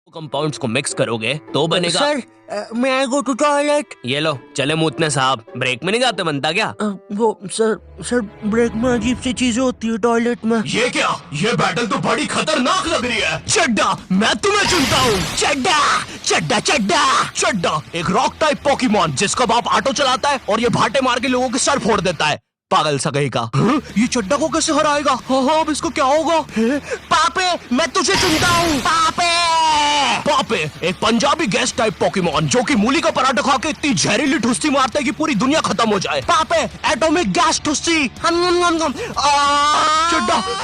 Compounds को mix करोगे तो बनेगा। सर, मैं आई गो टू टॉयलेट। ये लो चले मूतने साहब, ब्रेक में नहीं जाते बनता क्या? वो सर ब्रेक में अजीब सी चीजें होती है टॉयलेट में। ये क्या? ये बैटल तो बड़ी खतरनाक लग रही है। चड्डा, मैं तुम्हें चुनता हूँ। चड्डा चड्डा चड्डा चड्डा एक रॉक टाइप पोकेमॉन जिसका बाप ऑटो चलाता है और ये भाटे मार के लोगों के सर फोड़ देता है। पागल सगई का। ये चड्डा को कैसे हराएगा? हाँ, अब इसको क्या होगा? पापे, मैं तुझे चुनता हूँ। पापे पापे एक पंजाबी गैस टाइप पोकेमॉन जो कि मूली का पराठा खा के इतनी जहरीली ठुस्सी मारता है कि पूरी दुनिया खत्म हो जाए। पापे एटॉमिक गैस ठुस्सी। चड्डा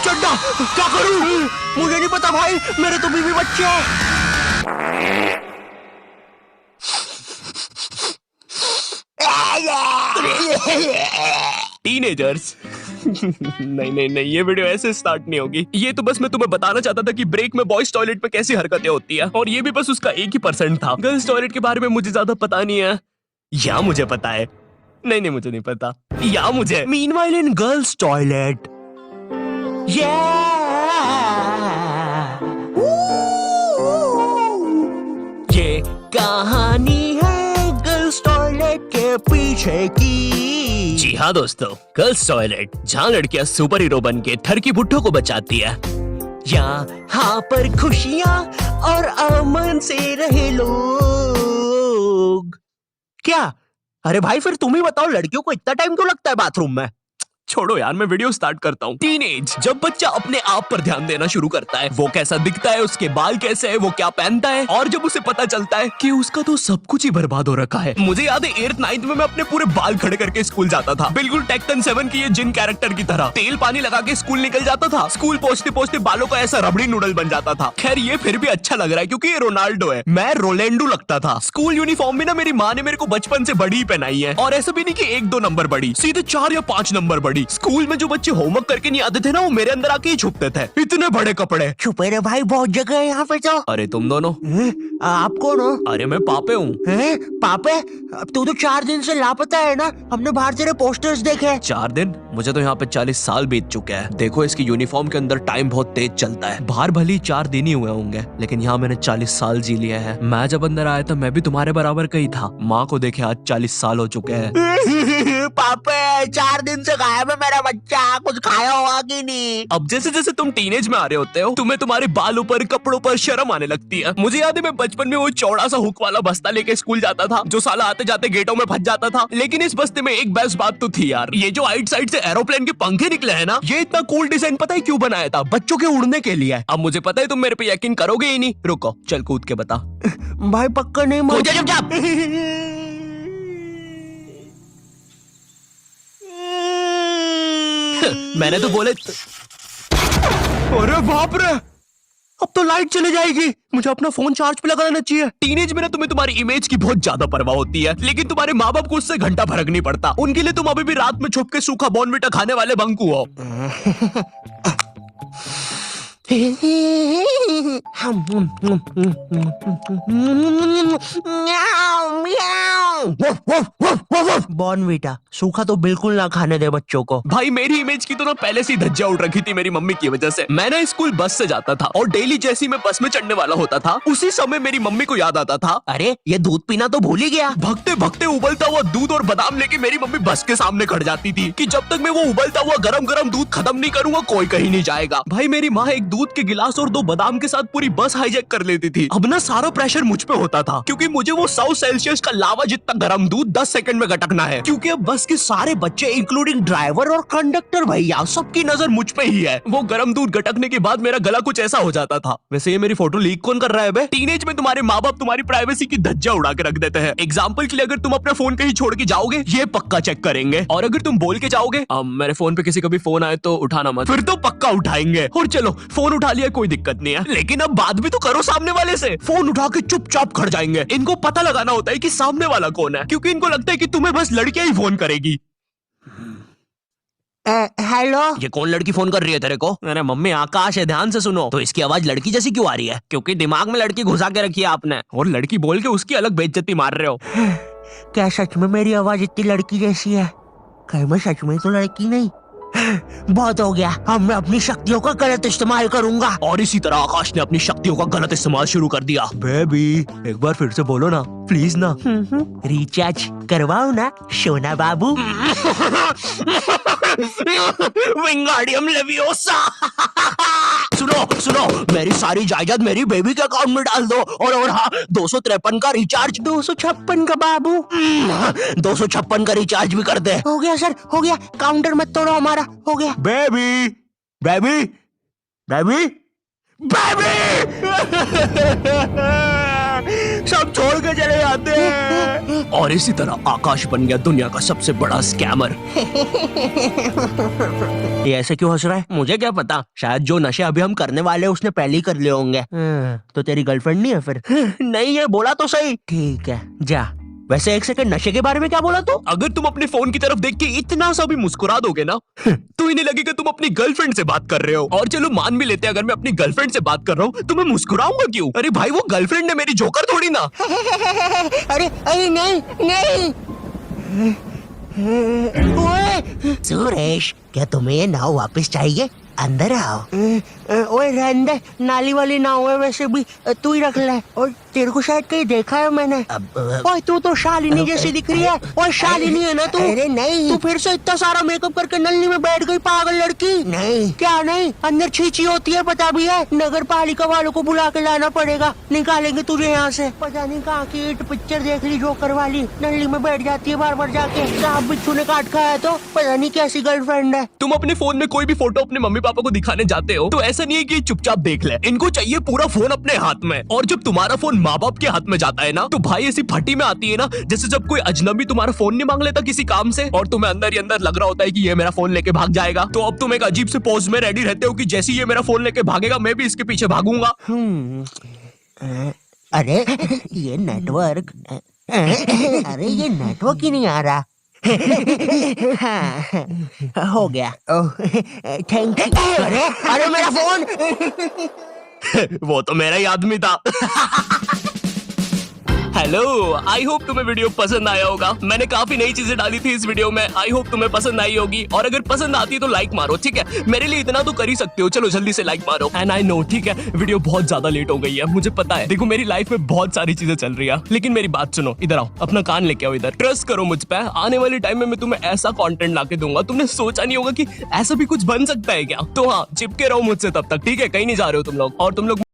चड्डा क्या करूँ? मुझे नहीं पता भाई, मेरे तो बीवी बच्चे हैं। टीनेजर्स। नहीं नहीं नहीं, ये वीडियो ऐसे स्टार्ट नहीं होगी। ये तो बस मैं तुम्हें बताना चाहता था कि ब्रेक में बॉयज टॉयलेट पे कैसी हरकतें होती है, और ये भी बस उसका 1% था। गर्ल्स टॉयलेट के बारे में मुझे ज्यादा पता नहीं है, या मुझे पता है? नहीं नहीं, मुझे नहीं पता, या मुझे। मीनवाइल इन गर्ल्स टॉयलेट, ये कहानी है गर्ल्स टॉयलेट के पीछे की। जी हाँ दोस्तों, गर्ल्स टॉयलेट जहाँ लड़कियां सुपर हीरो बन के ठरकी बुड्ढों को बचाती है। यहाँ पर खुशियाँ और अमन से रहे लोग। क्या? अरे भाई, फिर तुम ही बताओ, लड़कियों को इतना टाइम क्यों लगता है बाथरूम में? छोड़ो यार, मैं वीडियो स्टार्ट करता हूँ। टीनेज, जब बच्चा अपने आप पर ध्यान देना शुरू करता है, वो कैसा दिखता है, उसके बाल कैसे है, वो क्या पहनता है, और जब उसे पता चलता है कि उसका तो सब कुछ ही बर्बाद हो रखा है। मुझे याद है 8th 9th में मैं अपने पूरे बाल खड़े करके स्कूल जाता था, बिल्कुल टेक्टन 7 की ये जिन कैरेक्टर की तरह। तेल पानी लगा के स्कूल निकल जाता था। स्कूल पहुंचते पहुंचते बालों का ऐसा रबड़ी नूडल बन जाता था। खैर ये फिर भी अच्छा लग रहा है क्योंकि ये रोनाल्डो है, मैं रोलेंडो लगता था। स्कूल यूनिफॉर्म में ना मेरी माँ ने मेरे को बचपन से बड़ी पहनाई है, और ऐसा भी नहीं कि 1-2 नंबर बड़ी, सीधे 4 या 5 नंबर बड़ी। स्कूल में जो बच्चे होमवर्क करके नहीं आते थे ना, वो मेरे अंदर आके ही छुपते थे। इतने बड़े कपड़े। छुपे रे भाई, बहुत जगह है यहाँ पे तो। अरे तुम दोनों? आप कौन हो? अरे मैं पापे हूँ। पापे? अब तू तो 4 दिन से लापता है ना, हमने बाहर तेरे पोस्टर्स देखे। 4 दिन? मुझे तो यहाँ पे 40 साल बीत चुके हैं। देखो इसकी यूनिफॉर्म के अंदर टाइम बहुत तेज चलता है। बाहर भली 4 दिन ही हुए होंगे, लेकिन यहाँ मैंने 40 साल जी लिया है। मैं जब अंदर आया था मैं भी तुम्हारे बराबर का ही था। माँ को देखे आज 40 साल हो चुके हैं। पापे, 4 दिन से गायब है मेरा बच्चा, कुछ खाया होगा कि नहीं? अब जैसे जैसे तुम टीनेज में आ रहे होते हो, तुम्हें तुम्हारे बालों पर, कपड़ों पर शर्म आने लगती है। मुझे याद है मैं बचपन में वो चौड़ा सा हुक वाला बस्ता लेके स्कूल जाता था, जो साला आते जाते गेटों में फंस जाता था। लेकिन इस बस्ते में एक बेस्ट बात तो थी यार, ये जो आइट साइड से एरोप्लेन के पंखे निकले हैं ना, ये इतना कूल डिजाइन पता है क्यों बनाया था? बच्चों के उड़ने के लिए। अब मुझे पता है तुम मेरे पे यकीन करोगे ही नहीं। रुको, चल कूद के बता। भाई पक्का नहीं कूद जा चुपचाप। मैंने तो बोले। अरे बाप रे, अब तो लाइट चली जाएगी, मुझे अपना फोन चार्ज पे लगाना चाहिए। टीनेज में ना तुम्हें तुम्हारी इमेज की बहुत ज्यादा परवाह होती है, लेकिन तुम्हारे माँ बाप को उससे घंटा फर्क नहीं पड़ता। उनके लिए तुम अभी भी रात में छुप के सूखा बॉर्नविटा खाने वाले बंकू हो। बॉर्नविटा सूखा तो बिल्कुल ना खाने दे बच्चों को। भाई मेरी इमेज की तो ना पहले से ही धज्जियां उड़ रखी थी मेरी मम्मी की वजह से। मैं ना स्कूल बस से जाता था, और डेली जैसे ही मैं बस में चढ़ने वाला होता था, उसी समय मेरी मम्मी को याद आता था, अरे ये दूध पीना तो भूल ही गया। भगते भगते उबलता हुआ दूध और बादाम लेके मेरी मम्मी बस के सामने खड़ जाती थी कि जब तक मैं वो उबलता हुआ गरम गरम दूध खत्म नहीं करूंगा कोई कहीं नहीं जाएगा। भाई मेरी माँ एक दूध के गिलास और 2 बादाम के साथ पूरी बस हाईजैक कर लेती थी। अब ना सारा प्रेशर मुझ पे होता था, क्योंकि मुझे वो 100 सेल्सियस का लावा जितना गरम दूध 10 सेकंड में गटकना है, क्योंकि अब बस के सारे बच्चे इंक्लूडिंग ड्राइवर और कंडक्टर भैया सबकी नजर मुझ पे ही है। वो गरम दूध गटकने के बाद मेरा गला कुछ ऐसा हो जाता था। वैसे ये मेरी फोटो लीक कौन कर रहा है बे? टीनेज में तुम्हारे माँ बाप तुम्हारी प्राइवेसी की धज्जियां उड़ा के रख देते हैं। एग्जाम्पल के लिए अगर तुम अपना फोन कहीं छोड़ के जाओगे, ये पक्का चेक करेंगे, और अगर तुम बोल के जाओगे मेरे फोन पे किसी का भी फोन आए तो उठाना मत, फिर तो पक्का उठाएंगे। और चलो फोन उठा लिया कोई दिक्कत नहीं है, लेकिन अब बात भी तो करो सामने वाले से। फोन उठा के चुपचाप खड़ जाएंगे। इनको पता लगाना होता है कि सामने वाला कौन है, क्योंकि इनको लगता है कि तुम्हें बस लड़कियां ही फोन करेगी। हेलो, ये कौन लड़की फोन कर रही है तेरे को? अरे मम्मी आकाश है, ध्यान से सुनो। तो इसकी आवाज लड़की जैसी क्यों आ रही है? क्योंकि दिमाग में लड़की घुसा के रखी है आपने, और लड़की बोल के उसकी अलग बेइज्जती मार रहे हो। क्या सच में मेरी आवाज इतनी लड़की जैसी है? कहीं मैं सच में तो लड़की नहीं? बहुत हो गया, अब मैं अपनी शक्तियों का गलत इस्तेमाल करूंगा। और इसी तरह आकाश ने अपनी शक्तियों का गलत इस्तेमाल शुरू कर दिया। बेबी एक बार फिर से बोलो ना प्लीज ना। रिचार्ज करवाओ ना सोना बाबू। विंगाडियम लेवियोसा। सुनो सुनो, मेरी सारी जायदाद मेरी बेबी के अकाउंट में डाल दो। और हाँ, 253 का रिचार्ज। 256 का बाबू। 256 का रिचार्ज भी कर दे। हो गया सर, हो गया, काउंटर मत तोड़ो हमारा, हो गया। बेबी बेबी बेबी बेबी सब छोड़ के चले जाते हैं। और इसी तरह आकाश बन गया दुनिया का सबसे बड़ा स्कैमर। ये ऐसे क्यों हंस रहा है? मुझे क्या पता, शायद जो नशे अभी हम करने वाले हैं उसने पहले ही कर लिए होंगे। तो तेरी गर्लफ्रेंड नहीं है फिर? नहीं है, बोला तो सही। ठीक है जा। वैसे एक सेकंड, नशे के बारे में क्या बोला तू? अगर तुम अपने फोन की तरफ देख के इतना सा भी मुस्कुरा दोगे ना तो इन्हें लगेगा तुम अपनी गर्लफ्रेंड से बात कर रहे हो। और चलो मान भी लेते हैं, अगर मैं अपनी गर्लफ्रेंड से बात कर रहा हूँ तो मैं मुस्कुराऊंगा क्यों? अरे भाई वो गर्लफ्रेंड है मेरी, जोकर थोड़ी ना। अरे अरे नहीं नहीं। ओए सुरेश, क्या तुम्हें ये नाव वापस चाहिए? अंदर आओ। ओए रहने दे, नाली वाली नाव है वैसे भी, तू ही रख ले। और तेरे को शायद कहीं देखा है मैंने। ओए तू तो शालिनी जैसी दिख रही है। ओए शालिनी है ना तू? अरे नहीं, तू फिर से इतना सारा मेकअप करके नल्ली में बैठ गई पागल लड़की। नहीं क्या नहीं, अंदर छींची होती है पता भी है। नगर पालिका वालों को बुला के लाना पड़ेगा, निकालेंगे तुझे यहाँ से। पता नहीं कहाँ की हिट पिक्चर देख ली जोकर वाली, नल्ली में बैठ जाती है बार बार जाके। सांप बिच्छू ने काट खाया तो पता नहीं कैसी गर्लफ्रेंड है। तुम अपने फोन में कोई भी फोटो अपने मम्मी पापा को दिखाने जाते हो तो ऐसा नहीं है कि चुपचाप देख ले, इनको चाहिए पूरा फोन अपने हाथ में। और जब तुम्हारा फोन माँ बाप के हाथ में जाता है ना तो भाई ऐसी फटी में आती है ना, जैसे जब कोई अजनबी तुम्हारा फोन नहीं मांग लेता किसी काम से और तुम्हें अंदर ही अंदर लग रहा होता है कि ये मेरा फोन लेके भाग जाएगा। तो अब तुम एक अजीब से पोज में रेडी रहते हो कि जैसे ये मेरा फोन लेके भागेगा मैं भी इसके पीछे भागूंगा। अरे ये नेटवर्क, अरे ये नेटवर्क ही नहीं आ रहा। हो गया, थैंक यू। अरे अरे मेरा फोन। वो तो मेरा ही आदमी था। हेलो, आई होप तुम्हें वीडियो पसंद आया होगा। मैंने काफी नई चीजें डाली थी इस वीडियो में, आई होप तुम्हें पसंद आई होगी। और अगर पसंद आती है तो लाइक मारो, ठीक है? मेरे लिए इतना तो कर ही सकते हो, चलो जल्दी से लाइक मारो। एंड आई नो, ठीक है, वीडियो बहुत ज्यादा लेट हो गई है, मुझे पता है। देखो मेरी लाइफ में बहुत सारी चीजें चल रही है, लेकिन मेरी बात सुनो, इधर आओ, अपना कान लेके आओ इधर। ट्रस्ट करो मुझ पे, आने वाले टाइम में मैं तुम्हें ऐसा कंटेंट लाके दूंगा, तुमने सोचा नहीं होगा कि ऐसा भी कुछ बन सकता है क्या। तो हाँ, चिपके रहो मुझसे तब तक, ठीक है? कहीं नहीं जा रहे हो तुम लोग। और तुम लोग